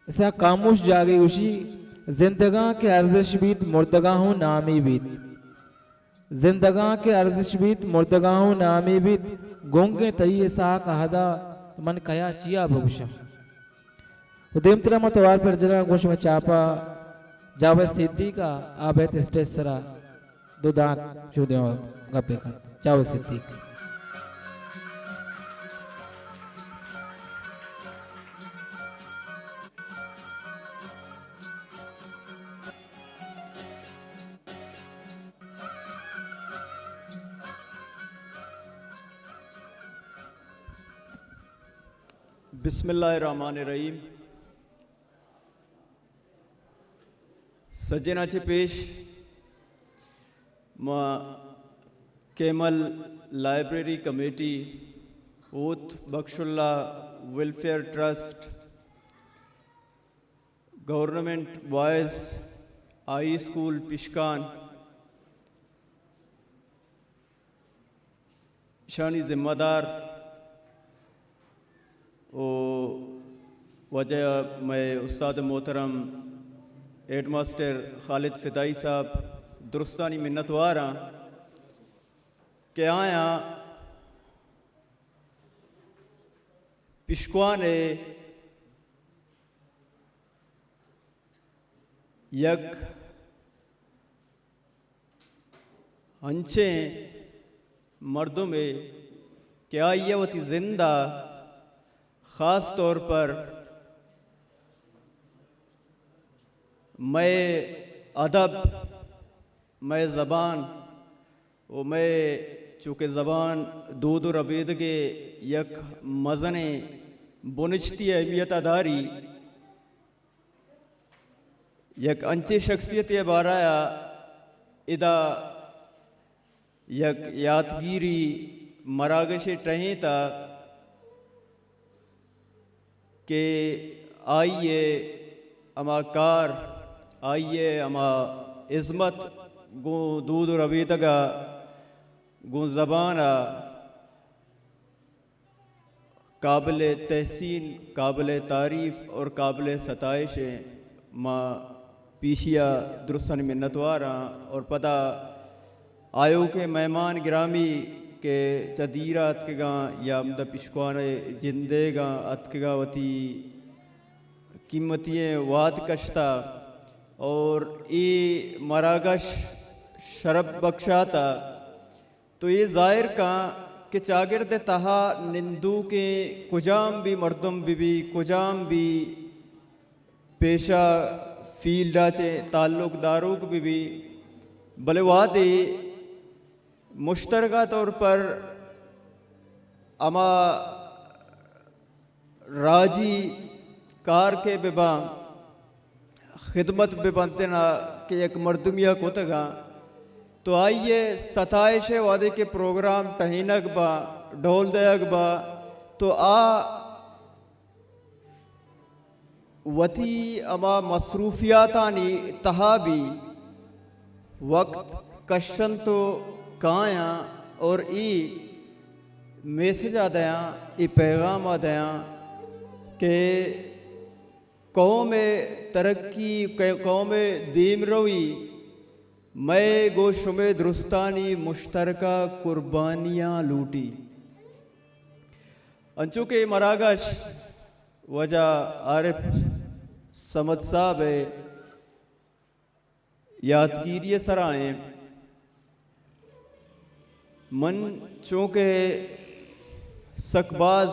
ऐसा खामोश जागे उशी जिंदगा के अर्जिश बीत मुर्दगा हूँ नामी बीत जिंदगा के अर्जिश बीत मुर्दगा हूँ नामी बीत गोंगे तई ऐसा कहदा मन कया चिया भगुशा उदयम तेरा मतवार पर जरा गोश में चापा जावे सिद्धि का आबे स्टेज सरा दो दांत चुदे गपे का जावे सिद्धि बिस्मिल्लाहिर्रहमानिर्रहीम। सज्जनाचे पेश केमल लाइब्रेरी कमेटी ओथ बख्शुल्ला welfare trust government boys high school पिशकान शानी जिम्मेदार वजह मैं उस्ताद मोहतरम हेड मास्टर खालिद फ़िदाई साहब दुरुस्तानी मिन्नतवार हाँ कि आया पिशकुआ ने यक हंचे मर्दों में क्या ये वती जिंदा ख़ास तौर पर मैं अदब मैं ज़बान और मैं चूँकि ज़बान दूध और अबीद के यक मज़ने बुनिश्ती अहमियत अदारी यक अंचे शख्सियत बाराया इदा यक यादगिरी मरागश टहें था कि आइए अमा कार आइए अमा इज़्मत गो दूध और अबीदगा गो ज़बाना काबिल तहसीन काबिल तारीफ़ और काबिल सताइश माँ पीशिया दुरुस्तन मिन्नतवारा और पता आयो के मेहमान गिरामी के चदीरा अतकगा या मद पिशकुआने जिंदेगा अतकगा वती कीमतिये वाद कश्ता और ये मरागश शरब बख्शाता तो ये ज़ाहिर का कि चागिर्द तहा निंदू के कुजाम भी मर्दम भी कुजाम भी पेशा फील्डा चे ताल्लुक दारुक भी भले वादे मुश्तरका तौर पर अमा राजी कार के बेबा खिदमत बेबंते ना कि एक मर्दमिया कोतगा तो आइए सताइश वादे के प्रोग्राम टहीनक बा ढोल दयक बा तो वती अमा मसरूफियातानी तहाबी वक्त कशन तो काया और ई मैसेज आदया ई पैगाम आदया के कौम तरक्की कौम दीम रोई मैं गोशुम दुरुस्तानी मुश्तरका कुर्बानियाँ लूटी अंचू के मरागश वजह आरिफ समद साहब यादगिरी सराएँ मन चूँकि सकबाज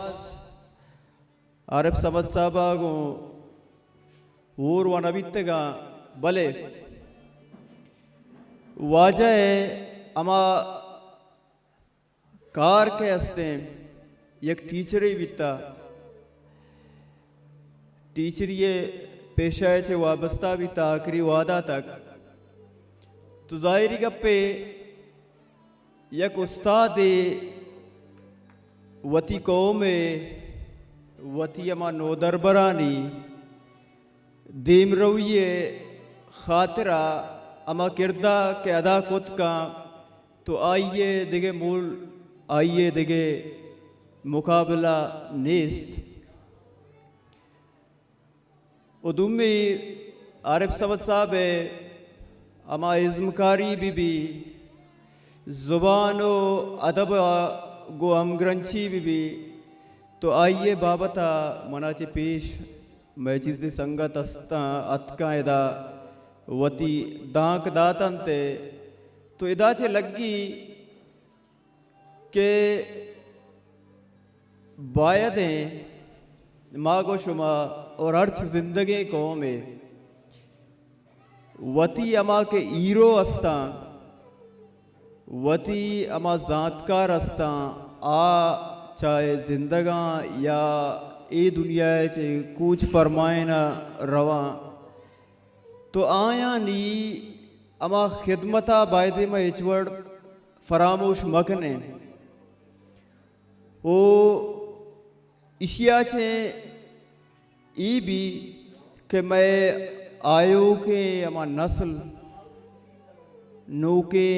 आरिफ समद साहब को ऊर व नबितगा भले वाजह अमा कार के हस्ते एक टीचर ही बीता टीचरी पेशा से वाबस्ता भी था आखिरी वादा तक तो ज़ाहिरी गप्पे यक उस्ताद वती कौम वती अमा नोदरबरानी दीम रविये खातिरा अमा किरदा के अदा कुत का तो आइए दिगे मूल आइए दिगे मुकाबला नेस्त उदुमी आरिफ समद साहब है अमा इज़्मकारी बीबी ज़ुबान व अदब गो हमग्रंची बीबी। तो आइए बाबता मनाचे पेश मैं चीज़ संगत अस्ता अतकायदा वती दांक दातन ते तो इदा चे लगी के बायदें मागो शुमा और अर्थ जिंदगी को में वती अमा के ईरो अस्ता वती अमा जातकार अस्ता आ चाहे जिंदगा या ए दुनिया चे कुछ फरमाए न रवा तो आया नी अमा खिदमता बायदे में इचवड़ फरामोश मकने ओ इशिया छे ई भी कि मैं आयो के अमा नस्ल नो के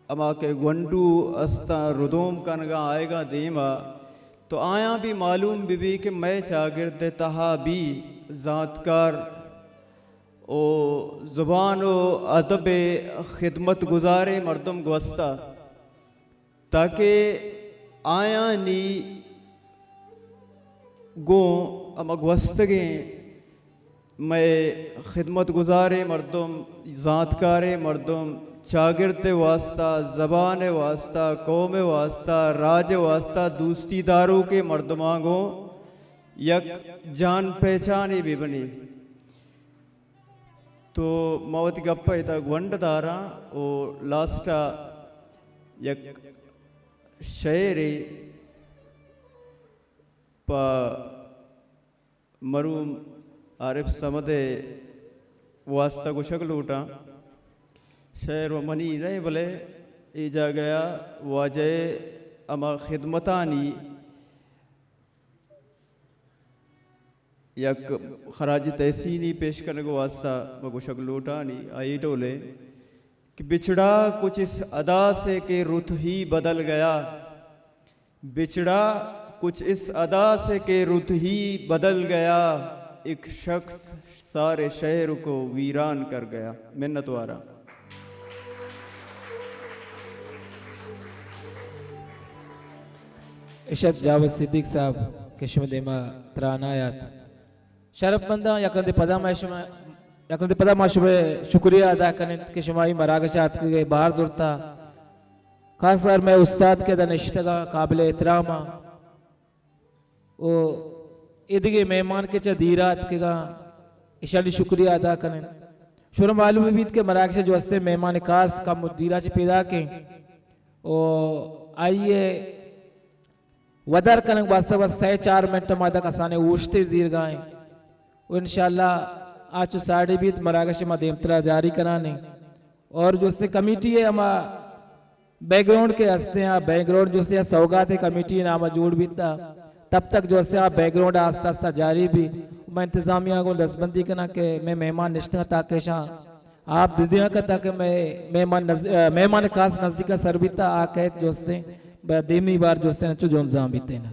अमा के गुंडू अस्ता रुदोम कनगा आएगा देमा तो आया भी मालूम बीबी कि मैं शागिर्द तहा भी ज़ातकार ओ ज़ुबान व अदब खिदमत गुजारे मर्दम गुस्ता ताकि आया नी गो अमा गुस्तगे मैं खिदमत गुजारे मर्दम ज़ातकारे मर्दम शागिर्द वास्ता ज़बान वास्ता कौम वास्ता राज वास्ता दोस्तीदारों के मर्दमांगो यक जान पहचानी भी बनी। तो मवती गप्पा इता ग्वंडदारा और लास्टा यक शेरे पा मरूम आरिफ समदे वास्ता को शक्ल उठा शेर व मनी नहीं बोले ईजा गया वाजे अमा खिदमतानी यक खराज तहसीनी पेश करने को वास्ता मगो शक्ल उठानी आई टोले कि बिछड़ा कुछ इस अदा से के रुत ही बदल गया। बिछड़ा कुछ इस अदा से के रुत ही बदल गया। एक शख्स सारे शहर को वीरान कर गया। मिन्नत वारा इशत जावेद सिद्दीक साहब किशमदेमा त्रानायात शरफमंदा यकंदे पदा माशुबे शुक्रिया अदा करने के शुमाई मरागशात के बाहर जुड़ता खासकर मैं उस्ताद के दनिश्तगा काबिल एहतरामा ओ इदगे मेहमान के चदीरात के गा इशाली शुक्रिया अदा करने शुरू मालूम बीत के मरागश जो हस्ते मेहमान खास का मुदीरा से पैदा के ओ आइए वदर कनक वास्तव 4 मिनट मादा कसाने उठते जीर गाएं वो इंशाल्लाह आज 20:30 मरागश में देवतरा जारी कराने और जो से कमेटी है हमा बैकग्राउंड के हस्ते हैं बैकग्राउंड जो से सौगात है कमेटी नामा जोड़ बीता तब तक जो से बैकग्राउंड आस्ता आस्ता जारी भी मैं इंतजामिया को दस्तबंदी करना के मैं मेहमान निश्चित ताकि शाह आप दिदिया का ताकि मैं मेहमान खास नजदीक सरबीता आके जो से देमी बार जो से जोन जाम बीते ना